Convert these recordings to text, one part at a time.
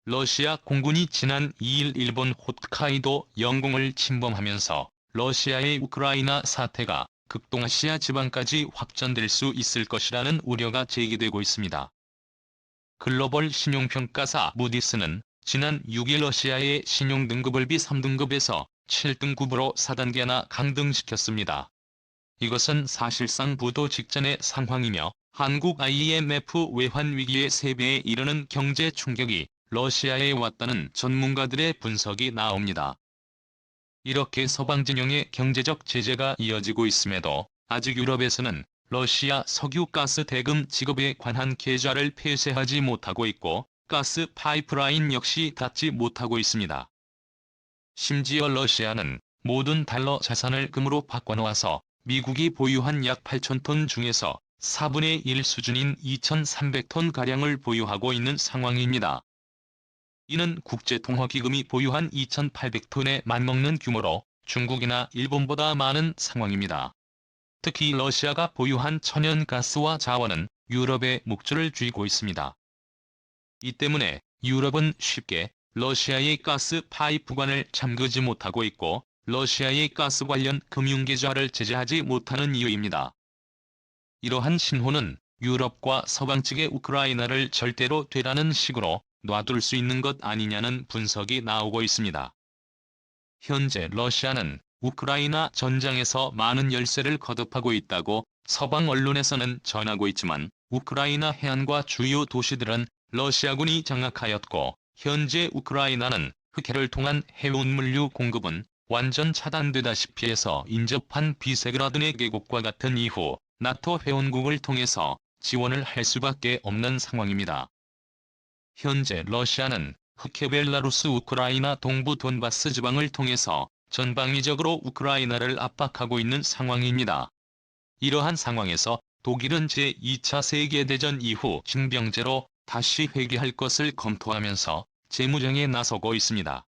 러시아 공군이 지난 2일 일본 홋카이도 영공을 침범하면서 러시아의 우크라이나 사태가 극동아시아 지방까지 확전될 수 있을 것이라는 우려가 제기되고 있습니다. 글로벌 신용평가사 무디스는 지난 6일 러시아의 신용등급을 B3등급에서 7등급으로 4단계나 강등시켰습니다. 이것은 사실상 부도 직전의 상황이며 한국 IMF 외환위기의 3배에 이르는 경제 충격이 러시아에 왔다는 전문가들의 분석이 나옵니다. 이렇게 서방 진영의 경제적 제재가 이어지고 있음에도 아직 유럽에서는 러시아 석유가스 대금 지급에 관한 계좌를 폐쇄하지 못하고 있고 가스 파이프라인 역시 닫지 못하고 있습니다. 심지어 러시아는 모든 달러 자산을 금으로 바꿔놓아서 미국이 보유한 약 8,000톤 중에서 4분의 1 수준인 2,300톤가량을 보유하고 있는 상황입니다. 이는 국제통화기금이 보유한 2,800톤에 맞먹는 규모로 중국이나 일본보다 많은 상황입니다. 특히 러시아가 보유한 천연가스와 자원은 유럽의 목줄을 쥐고 있습니다. 이 때문에 유럽은 쉽게 러시아의 가스 파이프관을 잠그지 못하고 있고 러시아의 가스 관련 금융계좌를 제재하지 못하는 이유입니다. 이러한 신호는 유럽과 서방 측의 우크라이나를 절대로 되라는 식으로 놔둘 수 있는 것 아니냐는 분석이 나오고 있습니다. 현재 러시아는 우크라이나 전장에서 많은 열세를 거듭하고 있다고 서방 언론에서는 전하고 있지만 우크라이나 해안과 주요 도시들은 러시아군이 장악하였고 현재 우크라이나는 흑해를 통한 해운물류 공급은 완전 차단되다시피 해서 인접한 비세그라드 4개국과 같은 이후 나토 회원국을 통해서 지원을 할 수밖에 없는 상황입니다. 현재 러시아는 흑해 벨라루스 우크라이나 동부 돈바스 지방을 통해서 전방위적으로 우크라이나를 압박하고 있는 상황입니다. 이러한 상황에서 독일은 제2차 세계대전 이후 징병제로 다시 회귀할 것을 검토하면서 재무정에 나서고 있습니다.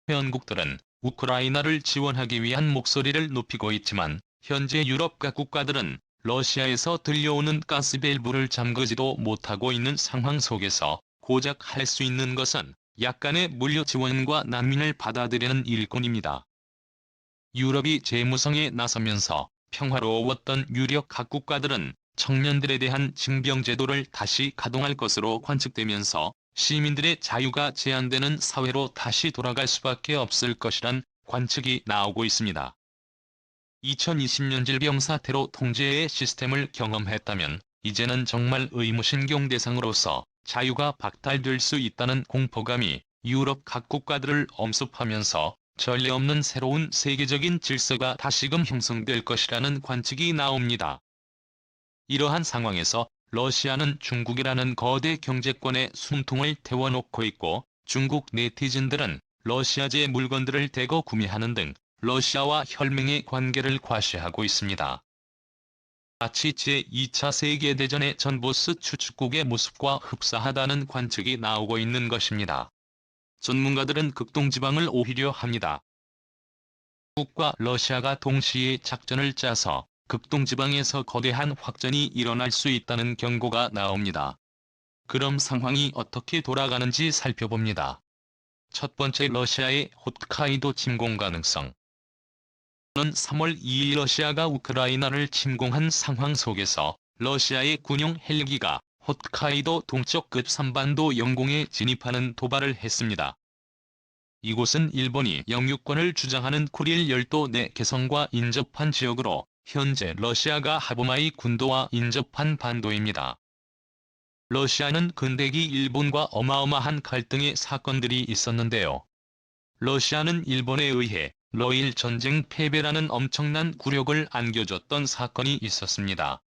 회원국들은 우크라이나를 지원하기 위한 목소리를 높이고 있지만 현재 유럽 각 국가들은 러시아에서 들려오는 가스 밸브를 잠그지도 못하고 있는 상황 속에서 고작 할 수 있는 것은 약간의 물류 지원과 난민을 받아들이는 일꾼입니다. 유럽이 재무성에 나서면서 평화로웠던 유력 각 국가들은 청년들에 대한 징병제도를 다시 가동할 것으로 관측되면서 시민들의 자유가 제한되는 사회로 다시 돌아갈 수밖에 없을 것이란 관측이 나오고 있습니다. 2020년 질병 사태로 통제의 시스템을 경험했다면 이제는 정말 의무신경 대상으로서 자유가 박탈될 수 있다는 공포감이 유럽 각 국가들을 엄습하면서 전례 없는 새로운 세계적인 질서가 다시금 형성될 것이라는 관측이 나옵니다. 이러한 상황에서 러시아는 중국이라는 거대 경제권에 숨통을 태워놓고 있고 중국 네티즌들은 러시아제 물건들을 대거 구매하는 등 러시아와 혈맹의 관계를 과시하고 있습니다. 마치 제2차 세계대전의 전보스 추축국의 모습과 흡사하다는 관측이 나오고 있는 것입니다. 전문가들은 극동지방을 오히려 합니다. 중국과 러시아가 동시에 작전을 짜서 극동지방에서 거대한 확전이 일어날 수 있다는 경고가 나옵니다. 그럼 상황이 어떻게 돌아가는지 살펴봅니다. 첫 번째, 러시아의 홋카이도 침공 가능성. 는 3월 2일 러시아가 우크라이나를 침공한 상황 속에서 러시아의 군용 헬기가 홋카이도 동쪽 끝산반도 영공에 진입하는 도발을 했습니다. 이곳은 일본이 영유권을 주장하는 쿠릴 열도 내 개성과 인접한 지역으로 현재 러시아가 하부마이 군도와 인접한 반도입니다. 러시아는 근대기 일본과 어마어마한 갈등의 사건들이 있었는데요. 러시아는 일본에 의해 러일 전쟁 패배라는 엄청난 굴욕을 안겨줬던 사건이 있었습니다.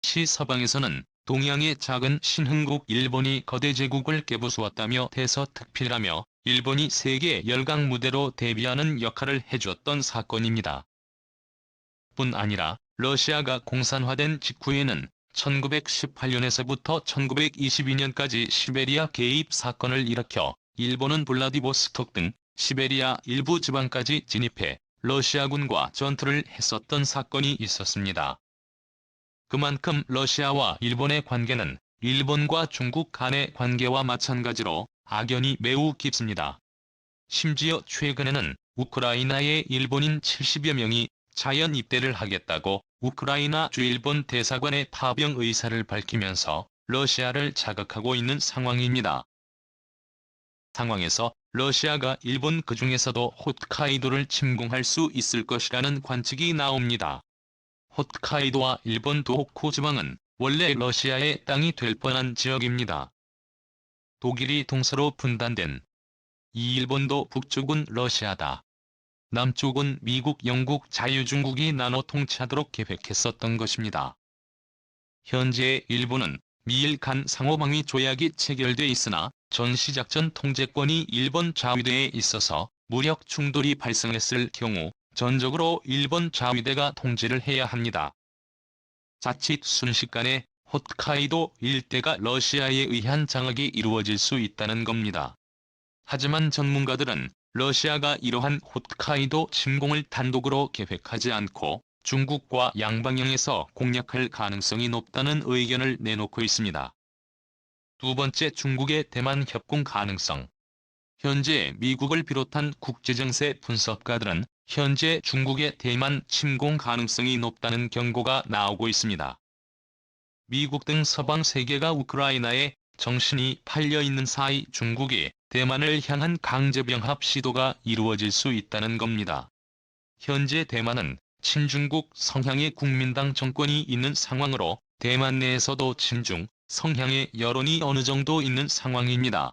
서방에서는 동양의 작은 신흥국 일본이 거대 제국을 깨부수었다며 대서특필하며 일본이 세계 열강 무대로 데뷔하는 역할을 해줬던 사건입니다. 뿐 아니라 러시아가 공산화된 직후에는 1918년에서부터 1922년까지 시베리아 개입 사건을 일으켜 일본은 블라디보스톡 등 시베리아 일부 지방까지 진입해 러시아군과 전투를 했었던 사건이 있었습니다. 그만큼 러시아와 일본의 관계는 일본과 중국 간의 관계와 마찬가지로 악연이 매우 깊습니다. 심지어 최근에는 우크라이나의 일본인 70여 명이 자연 입대를 하겠다고 우크라이나 주 일본 대사관에 파병 의사를 밝히면서 러시아를 자극하고 있는 상황입니다. 상황에서 러시아가 일본 그중에서도 홋카이도를 침공할 수 있을 것이라는 관측이 나옵니다. 홋카이도와 일본 도호쿠 지방은 원래 러시아의 땅이 될 뻔한 지역입니다. 독일이 동서로 분단된 이 일본도 북쪽은 러시아다, 남쪽은 미국, 영국, 자유중국이 나눠 통치하도록 계획했었던 것입니다. 현재 일본은 미일 간 상호방위 조약이 체결돼 있으나 전시작전 통제권이 일본 자위대에 있어서 무력 충돌이 발생했을 경우 전적으로 일본 자위대가 통제를 해야 합니다. 자칫 순식간에 홋카이도 일대가 러시아에 의한 장악이 이루어질 수 있다는 겁니다. 하지만 전문가들은 러시아가 이러한 홋카이도 침공을 단독으로 계획하지 않고 중국과 양방향에서 공략할 가능성이 높다는 의견을 내놓고 있습니다. 두 번째, 중국의 대만 협공 가능성. 현재 미국을 비롯한 국제정세 분석가들은 현재 중국의 대만 침공 가능성이 높다는 경고가 나오고 있습니다. 미국 등 서방 세계가 우크라이나에 정신이 팔려 있는 사이 중국이 대만을 향한 강제병합 시도가 이루어질 수 있다는 겁니다. 현재 대만은 친중국 성향의 국민당 정권이 있는 상황으로 대만 내에서도 친중 성향의 여론이 어느 정도 있는 상황입니다.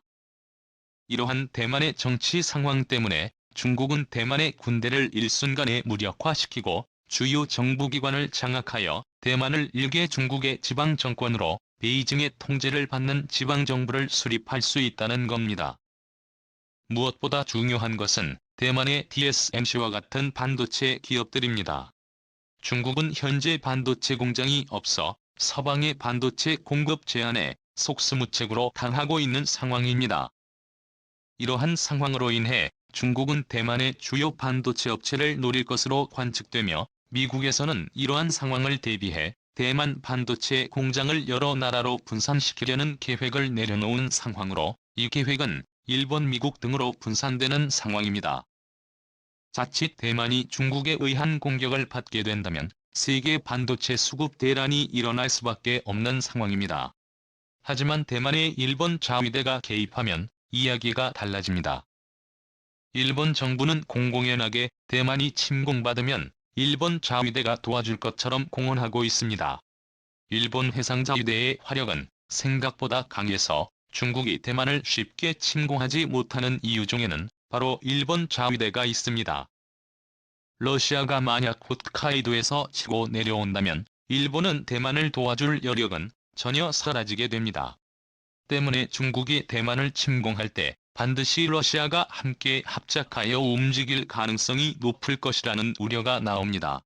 이러한 대만의 정치 상황 때문에 중국은 대만의 군대를 일순간에 무력화시키고 주요 정부기관을 장악하여 대만을 일개 중국의 지방정권으로 베이징의 통제를 받는 지방정부를 수립할 수 있다는 겁니다. 무엇보다 중요한 것은 대만의 TSMC와 같은 반도체 기업들입니다. 중국은 현재 반도체 공장이 없어 서방의 반도체 공급 제한에 속수무책으로 당하고 있는 상황입니다. 이러한 상황으로 인해 중국은 대만의 주요 반도체 업체를 노릴 것으로 관측되며 미국에서는 이러한 상황을 대비해 대만 반도체 공장을 여러 나라로 분산시키려는 계획을 내려놓은 상황으로 이 계획은 일본, 미국 등으로 분산되는 상황입니다. 자칫 대만이 중국에 의한 공격을 받게 된다면 세계 반도체 수급 대란이 일어날 수밖에 없는 상황입니다. 하지만 대만의 일본 자위대가 개입하면 이야기가 달라집니다. 일본 정부는 공공연하게 대만이 침공받으면 일본 자위대가 도와줄 것처럼 공언하고 있습니다. 일본 해상자위대의 화력은 생각보다 강해서 중국이 대만을 쉽게 침공하지 못하는 이유 중에는 바로 일본 자위대가 있습니다. 러시아가 만약 홋카이도에서 치고 내려온다면 일본은 대만을 도와줄 여력은 전혀 사라지게 됩니다. 때문에 중국이 대만을 침공할 때 반드시 러시아가 함께 합작하여 움직일 가능성이 높을 것이라는 우려가 나옵니다.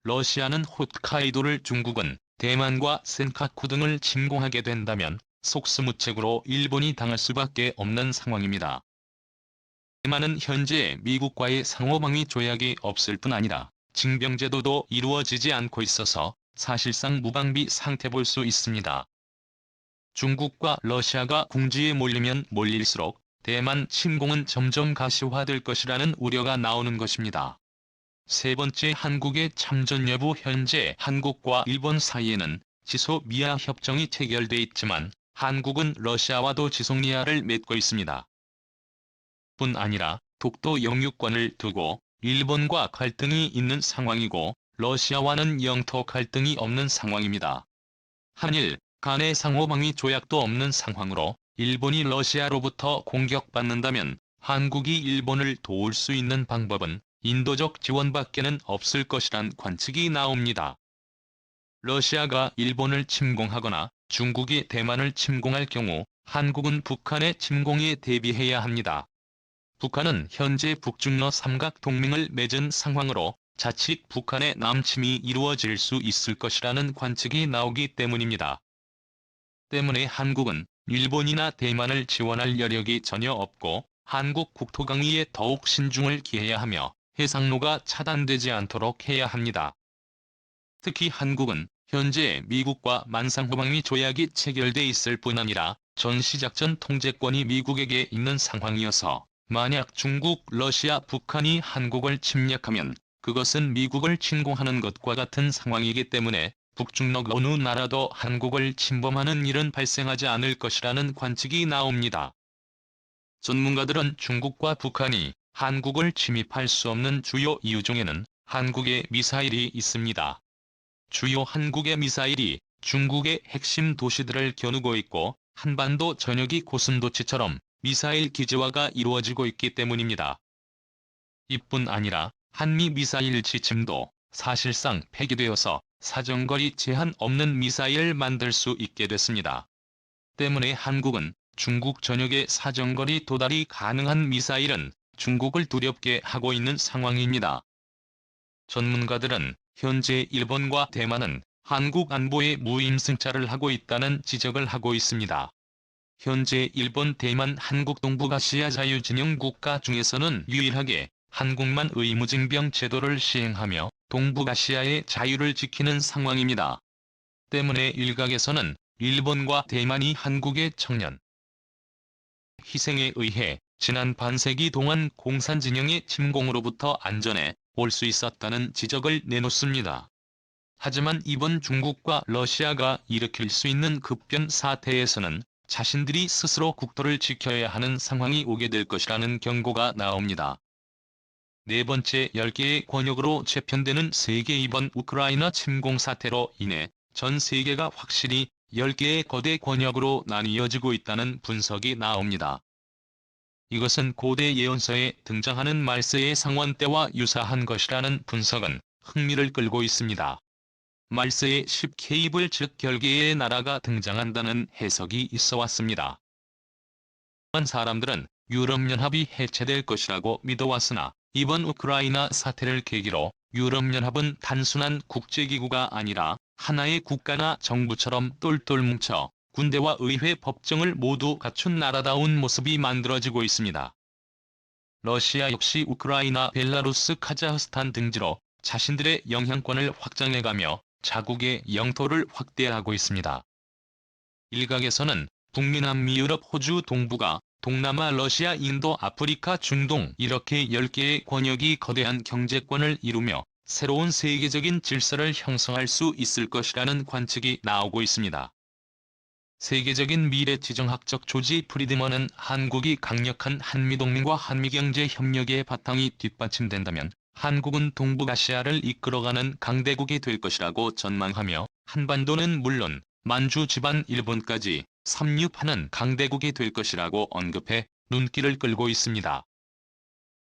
러시아는 홋카이도를, 중국은 대만과 센카쿠 등을 침공하게 된다면 속수무책으로 일본이 당할 수밖에 없는 상황입니다. 대만은 현재 미국과의 상호방위 조약이 없을 뿐 아니라 징병제도도 이루어지지 않고 있어서 사실상 무방비 상태 볼 수 있습니다. 중국과 러시아가 궁지에 몰리면 몰릴수록 대만 침공은 점점 가시화될 것이라는 우려가 나오는 것입니다. 세 번째, 한국의 참전 여부. 현재 한국과 일본 사이에는 지소미아 협정이 체결돼 있지만 한국은 러시아와도 지소미아를 맺고 있습니다. 뿐 아니라 독도 영유권을 두고 일본과 갈등이 있는 상황이고 러시아와는 영토 갈등이 없는 상황입니다. 한일 간의 상호방위 조약도 없는 상황으로 일본이 러시아로부터 공격받는다면 한국이 일본을 도울 수 있는 방법은 인도적 지원밖에는 없을 것이란 관측이 나옵니다. 러시아가 일본을 침공하거나 중국이 대만을 침공할 경우 한국은 북한의 침공에 대비해야 합니다. 북한은 현재 북중러 삼각동맹을 맺은 상황으로 자칫 북한의 남침이 이루어질 수 있을 것이라는 관측이 나오기 때문입니다. 때문에 한국은 일본이나 대만을 지원할 여력이 전혀 없고 한국 국토강위에 더욱 신중을 기해야 하며 해상로가 차단되지 않도록 해야 합니다. 특히 한국은 현재 미국과 만상호방위 조약이 체결돼 있을 뿐 아니라 전시작전 통제권이 미국에게 있는 상황이어서 만약 중국, 러시아, 북한이 한국을 침략하면 그것은 미국을 침공하는 것과 같은 상황이기 때문에 북중러 어느 나라도 한국을 침범하는 일은 발생하지 않을 것이라는 관측이 나옵니다. 전문가들은 중국과 북한이 한국을 침입할 수 없는 주요 이유 중에는 한국의 미사일이 있습니다. 주요 한국의 미사일이 중국의 핵심 도시들을 겨누고 있고 한반도 전역이 고슴도치처럼 미사일 기지화가 이루어지고 있기 때문입니다. 이뿐 아니라 한미 미사일 지침도 사실상 폐기되어서 사정거리 제한 없는 미사일을 만들 수 있게 됐습니다. 때문에 한국은 중국 전역의 사정거리 도달이 가능한 미사일은 중국을 두렵게 하고 있는 상황입니다. 전문가들은 현재 일본과 대만은 한국 안보에 무임승차를 하고 있다는 지적을 하고 있습니다. 현재 일본, 대만, 한국 동북아시아 자유진영 국가 중에서는 유일하게 한국만 의무징병 제도를 시행하며 동북아시아의 자유를 지키는 상황입니다. 때문에 일각에서는 일본과 대만이 한국의 청년 희생에 의해 지난 반세기 동안 공산진영의 침공으로부터 안전해 올 수 있었다는 지적을 내놓습니다. 하지만 이번 중국과 러시아가 일으킬 수 있는 급변 사태에서는 자신들이 스스로 국토를 지켜야 하는 상황이 오게 될 것이라는 경고가 나옵니다. 네 번째, 10개의 권역으로 재편되는 세계. 이번 우크라이나 침공 사태로 인해 전 세계가 확실히 10개의 거대 권역으로 나뉘어지고 있다는 분석이 나옵니다. 이것은 고대 예언서에 등장하는 말세의 상원 때와 유사한 것이라는 분석은 흥미를 끌고 있습니다. 말세에 10케이블 즉 10개의 나라가 등장한다는 해석이 있어 왔습니다. 사람들은 유럽연합이 해체될 것이라고 믿어왔으나 이번 우크라이나 사태를 계기로 유럽연합은 단순한 국제기구가 아니라 하나의 국가나 정부처럼 똘똘 뭉쳐 군대와 의회, 법정을 모두 갖춘 나라다운 모습이 만들어지고 있습니다. 러시아 역시 우크라이나, 벨라루스, 카자흐스탄 등지로 자신들의 영향권을 확장해가며 자국의 영토를 확대하고 있습니다. 일각에서는 북미, 남미, 유럽, 호주, 동북아, 동남아, 러시아, 인도, 아프리카, 중동 이렇게 10개의 권역이 거대한 경제권을 이루며 새로운 세계적인 질서를 형성할 수 있을 것이라는 관측이 나오고 있습니다. 세계적인 미래지정학적 조지 프리드먼은 한국이 강력한 한미동맹과 한미경제협력의 바탕이 뒷받침된다면 한국은 동북아시아를 이끌어가는 강대국이 될 것이라고 전망하며 한반도는 물론 만주 집안 일본까지 섭렵하는 강대국이 될 것이라고 언급해 눈길을 끌고 있습니다.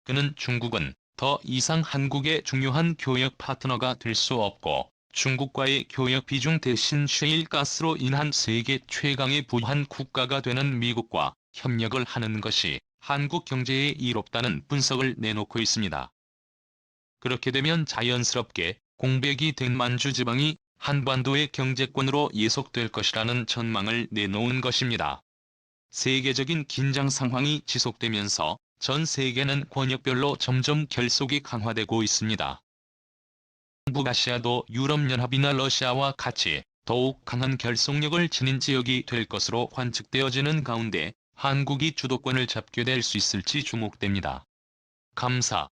그는 중국은 더 이상 한국의 중요한 교역 파트너가 될 수 없고 중국과의 교역 비중 대신 셰일가스로 인한 세계 최강의 부유한 국가가 되는 미국과 협력을 하는 것이 한국 경제에 이롭다는 분석을 내놓고 있습니다. 그렇게 되면 자연스럽게 공백이 된 만주 지방이 한반도의 경제권으로 예속될 것이라는 전망을 내놓은 것입니다. 세계적인 긴장 상황이 지속되면서 전 세계는 권역별로 점점 결속이 강화되고 있습니다. 동북아시아도 유럽연합이나 러시아와 같이 더욱 강한 결속력을 지닌 지역이 될 것으로 관측되어지는 가운데 한국이 주도권을 잡게 될 수 있을지 주목됩니다. 감사.